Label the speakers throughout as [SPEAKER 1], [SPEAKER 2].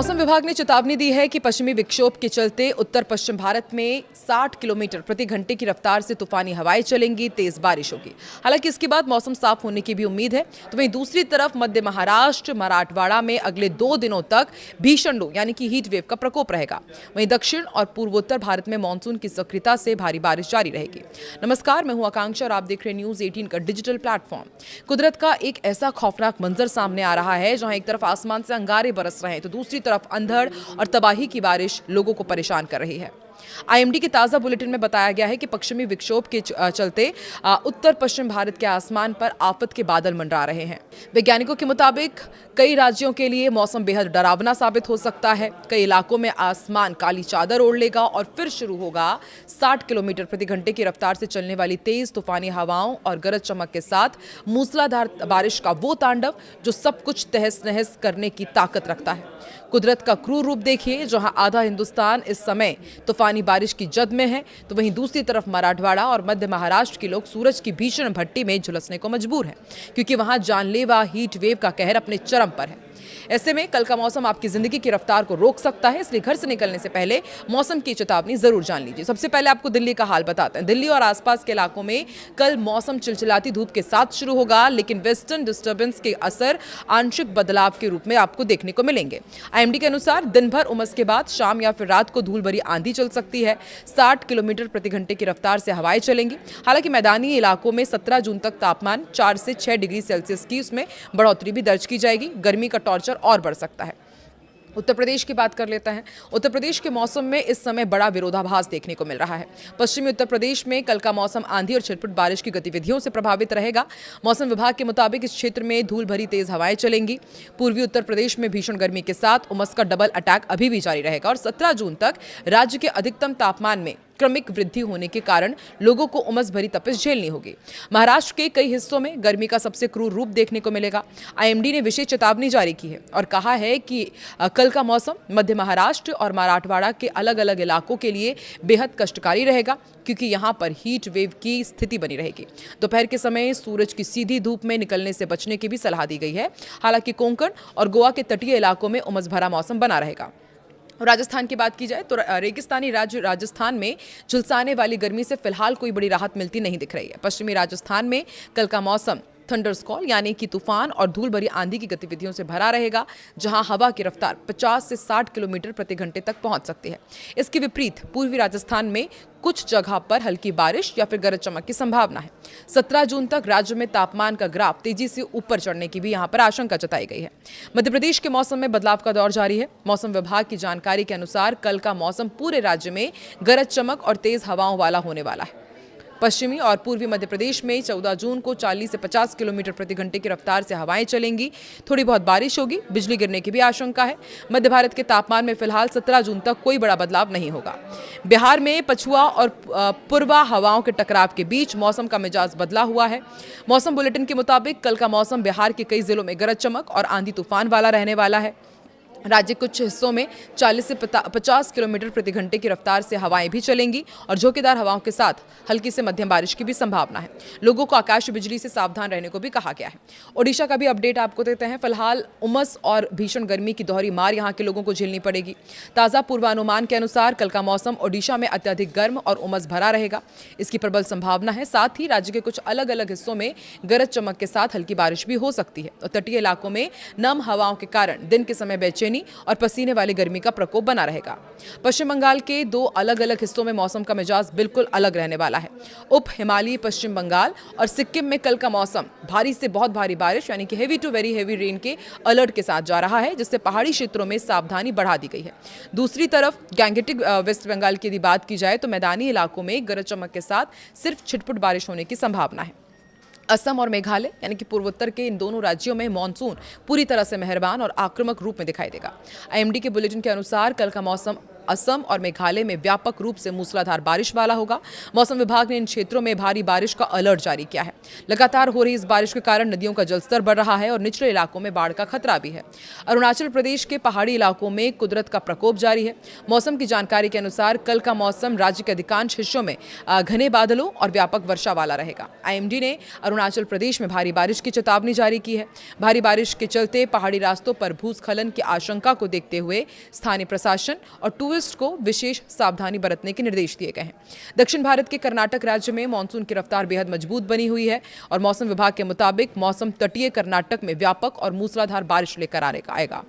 [SPEAKER 1] मौसम विभाग ने चेतावनी दी है कि पश्चिमी विक्षोभ के चलते उत्तर पश्चिम भारत में 60 किलोमीटर प्रति घंटे की रफ्तार से तूफानी हवाएं चलेंगी, तेज बारिश होगी। हालांकि इसके बाद मौसम साफ होने की भी उम्मीद है। तो वहीं दूसरी तरफ मध्य महाराष्ट्र, मराठवाड़ा में अगले 2 दिनों तक भीषण लू यानी कि हीट वेव का प्रकोप रहेगा। वहीं दक्षिण और पूर्वोत्तर भारत में मानसून की सक्रियता से भारी बारिश जारी रहेगी। नमस्कार, मैं हूं आकांक्षा और आप देख रहे हैं न्यूज 18 का डिजिटल प्लेटफॉर्म। कुदरत का एक ऐसा खौफनाक मंजर सामने आ रहा है जहां एक तरफ आसमान से अंगारे बरस रहे हैं तो दूसरी तरफ अंधड़ और तबाही की बारिश लोगों को परेशान कर रही है। आईएमडी के ताजा बुलेटिन में बताया गया है कि पश्चिमी विक्षोभ के चलते उत्तर पश्चिम भारत के आसमान पर आफत के बादल मंडरा रहे हैं। वैज्ञानिकों के मुताबिक कई राज्यों के लिए मौसम बेहद डरावना साबित हो सकता है। कई इलाकों में आसमान काली चादर ओढ़ लेगा और फिर शुरू होगा 60 किलोमीटर प्रति घंटे की रफ्तार से चलने वाली तेज तूफानी हवाओं और गरज चमक के साथ मूसलाधार बारिश का वो तांडव जो सब कुछ तहस नहस करने की ताकत रखता है। कुदरत का क्रूर रूप देखिए, जहां आधा हिंदुस्तान इस समय तूफानी बारिश की जद में है तो वहीं दूसरी तरफ मराठवाड़ा और मध्य महाराष्ट्र के लोग सूरज की भीषण भट्टी में झुलसने को मजबूर हैं, क्योंकि वहां जानलेवा हीट वेव का कहर अपने चरम पर है। ऐसे में कल का मौसम आपकी जिंदगी की रफ्तार को रोक सकता है, इसलिए घर से निकलने से पहले मौसम की चेतावनी जरूर जान लीजिए। सबसे पहले आपको दिल्ली का हाल बताते हैं। दिल्ली और आसपास के इलाकों में कल मौसम चिलचिलाती धूप के साथ शुरू होगा, लेकिन वेस्टर्न डिस्टर्बेंस के असर आंशिक बदलाव के रूप में आपको देखने को मिलेंगे। आईएमडी के अनुसार दिन भर उमस के बाद शाम या फिर रात को धूल भरी आंधी चल सकती है। 60 किलोमीटर प्रति घंटे की रफ्तार से हवाएं चलेंगी। हालांकि मैदानी इलाकों में 17 जून तक तापमान 4 से 6 डिग्री सेल्सियस की उसमें बढ़ोतरी भी दर्ज की जाएगी। गर्मी का टॉर्चर और बढ़ सकता है। उत्तर प्रदेश की बात कर लेते हैं। उत्तर प्रदेश के मौसम में इस समय बड़ा विरोधाभास देखने को मिल रहा है। पश्चिमी उत्तर प्रदेश में कल का मौसम आंधी और छिटपुट बारिश की गतिविधियों से प्रभावित रहेगा। मौसम विभाग के मुताबिक इस क्षेत्र में धूल भरी तेज हवाएं चलेंगी। पूर्वी उत्तर प्रदेश में भीषण गर्मी के साथ उमस का डबल अटैक अभी भी जारी रहेगा और 17 जून तक राज्य के अधिकतम तापमान में क्रमिक वृद्धि होने के कारण लोगों को उमस भरी तपिश झेलनी होगी। महाराष्ट्र के कई हिस्सों में गर्मी का सबसे क्रूर रूप देखने को मिलेगा। आईएमडी ने विशेष चेतावनी जारी की है और कहा है कि कल का मौसम मध्य महाराष्ट्र और मराठवाड़ा के अलग अलग इलाकों के लिए बेहद कष्टकारी रहेगा, क्योंकि यहां पर हीट वेव की स्थिति बनी रहेगी। दोपहर के समय सूरज की सीधी धूप में निकलने से बचने की भी सलाह दी गई है। हालांकि कोंकण और गोवा के तटीय इलाकों में उमस भरा मौसम बना रहेगा। राजस्थान की बात की जाए तो रेगिस्तानी राज्य राजस्थान में झुलसाने वाली गर्मी से फिलहाल कोई बड़ी राहत मिलती नहीं दिख रही है। पश्चिमी राजस्थान में कल का मौसम थंडरस्कॉल यानी कि तूफान और धूल भरी आंधी की गतिविधियों से भरा रहेगा, जहां हवा की रफ्तार 50 से 60 किलोमीटर प्रति घंटे तक पहुंच सकती है। इसके विपरीत पूर्वी राजस्थान में कुछ जगह पर हल्की बारिश या फिर गरज चमक की संभावना है। 17 जून तक राज्य में तापमान का ग्राफ तेजी से ऊपर चढ़ने की भी यहां पर आशंका जताई गई है। मध्य प्रदेश के मौसम में बदलाव का दौर जारी है। मौसम विभाग की जानकारी के अनुसार कल का मौसम पूरे राज्य में गरज चमक और तेज हवाओं वाला होने वाला है। पश्चिमी और पूर्वी मध्य प्रदेश में 14 जून को 40 से 50 किलोमीटर प्रति घंटे की रफ्तार से हवाएं चलेंगी। थोड़ी बहुत बारिश होगी, बिजली गिरने की भी आशंका है। मध्य भारत के तापमान में फिलहाल 17 जून तक कोई बड़ा बदलाव नहीं होगा। बिहार में पछुआ और पूर्वा हवाओं के टकराव के बीच मौसम का मिजाज बदला हुआ है। मौसम बुलेटिन के मुताबिक कल का मौसम बिहार के कई जिलों में गरज चमक और आंधी तूफान वाला रहने वाला है। राज्य के कुछ हिस्सों में 40 से 50 किलोमीटर प्रति घंटे की रफ्तार से हवाएं भी चलेंगी और झोंकेदार हवाओं के साथ हल्की से मध्यम बारिश की भी संभावना है। लोगों को आकाशीय बिजली से सावधान रहने को भी कहा गया है। ओडिशा का भी अपडेट आपको देते हैं। फिलहाल उमस और भीषण गर्मी की दोहरी मार यहां के लोगों को झेलनी पड़ेगी। ताज़ा पूर्वानुमान के अनुसार कल का मौसम ओडिशा में अत्यधिक गर्म और उमस भरा रहेगा, इसकी प्रबल संभावना है। साथ ही राज्य के कुछ अलग अलग हिस्सों में गरज चमक के साथ हल्की बारिश भी हो सकती है और तटीय इलाकों में नम हवाओं के कारण दिन के समय बेचैनी और पसीने वाली गर्मी का प्रकोप बना रहेगा। पश्चिम बंगाल के 2 अलग अलग हिस्सों में मौसम का मिजाज बिल्कुल अलग रहने वाला है। उप हिमालयी पश्चिम बंगाल और सिक्किम में कल का मौसम भारी से बहुत भारी बारिश यानी कि heavy to very heavy rain के अलर्ट के साथ जा रहा है, जिससे पहाड़ी क्षेत्रों में सावधानी बढ़ा दी गई है। दूसरी तरफ गैंगेटिक वेस्ट बंगाल की यदि बात की जाए तो मैदानी इलाकों में गरज चमक के साथ सिर्फ छिटपुट बारिश होने की संभावना है। असम और मेघालय यानी कि पूर्वोत्तर के इन दोनों राज्यों में मानसून पूरी तरह से मेहरबान और आक्रामक रूप में दिखाई देगा। आईएमडी के बुलेटिन के अनुसार कल का मौसम असम और मेघालय में व्यापक रूप से मूसलाधार बारिश वाला होगा। मौसम विभाग ने इन क्षेत्रों में भारी बारिश का अलर्ट जारी किया है। लगातार हो रही इस बारिश के कारण नदियों का जलस्तर बढ़ रहा है और निचले इलाकों में बाढ़ का खतरा भी है। अरुणाचल प्रदेश के पहाड़ी इलाकों में कुदरत का प्रकोप जारी है। मौसम की जानकारी के अनुसार कल का मौसम राज्य के अधिकांश हिस्सों में घने बादलों और व्यापक वर्षा वाला रहेगा। आईएमडी ने अरुणाचल प्रदेश में भारी बारिश की चेतावनी जारी की है। भारी बारिश के चलते पहाड़ी रास्तों पर भूस्खलन की आशंका को देखते हुए स्थानीय प्रशासन और टूरिस्ट को विशेष सावधानी बरतने के निर्देश दिए गए हैं। दक्षिण भारत के कर्नाटक राज्य में मानसून की रफ्तार बेहद मजबूत बनी हुई है और मौसम विभाग के मुताबिक मौसम तटीय कर्नाटक में व्यापक और मूसलाधार बारिश लेकर आएगा।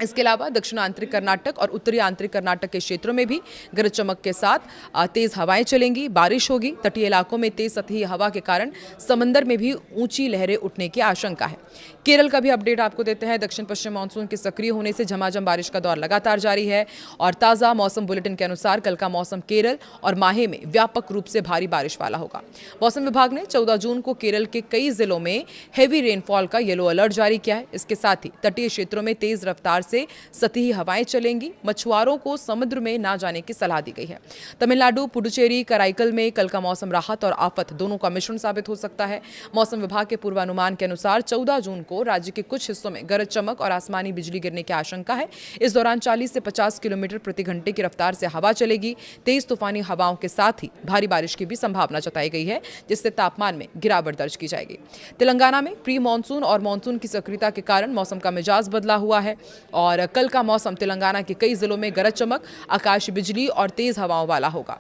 [SPEAKER 1] इसके अलावा दक्षिण आंतरिक कर्नाटक और उत्तरी आंतरिक कर्नाटक के क्षेत्रों में भी गरज चमक के साथ तेज हवाएं चलेंगी, बारिश होगी। तटीय इलाकों में तेज सतही हवा के कारण समंदर में भी ऊंची लहरें उठने की आशंका है। केरल का भी अपडेट आपको देते हैं। दक्षिण पश्चिम मानसून के सक्रिय होने से झमाझम बारिश का दौर लगातार जारी है और ताज़ा मौसम बुलेटिन के अनुसार कल का मौसम केरल और माहे में व्यापक रूप से भारी बारिश वाला होगा। मौसम विभाग ने 14 जून को केरल के कई जिलों में हैवी रेनफॉल का येलो अलर्ट जारी किया है। इसके साथ ही तटीय क्षेत्रों में तेज रफ्तार से सतही हवाएं चलेंगी। मछुआरों को समुद्र में ना जाने की सलाह दी गई है। तमिलनाडु, पुडुचेरी, कराईकल में कल का मौसम राहत और आफत दोनों का मिश्रण साबित हो सकता है। मौसम विभाग के पूर्वानुमान के अनुसार 14 जून को राज्य के कुछ हिस्सों में गरज चमक और आसमानी बिजली गिरने की आशंका है। इस दौरान 40 से 50 किलोमीटर प्रति घंटे की रफ्तार से हवा चलेगी। तेज तूफानी हवाओं के साथ ही भारी बारिश की भी संभावना जताई गई है, जिससे तापमान में गिरावट दर्ज की जाएगी। तेलंगाना में प्री मानसून और मानसून की सक्रियता के कारण मौसम का मिजाज बदला हुआ है और कल का मौसम तेलंगाना के कई जिलों में गरज चमक, आकाशीय बिजली और तेज हवाओं वाला होगा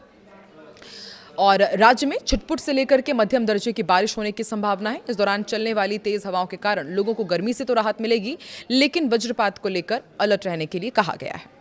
[SPEAKER 1] और राज्य में छिटपुट से लेकर के मध्यम दर्जे की बारिश होने की संभावना है। इस दौरान चलने वाली तेज हवाओं के कारण लोगों को गर्मी से तो राहत मिलेगी, लेकिन वज्रपात को लेकर अलर्ट रहने के लिए कहा गया है।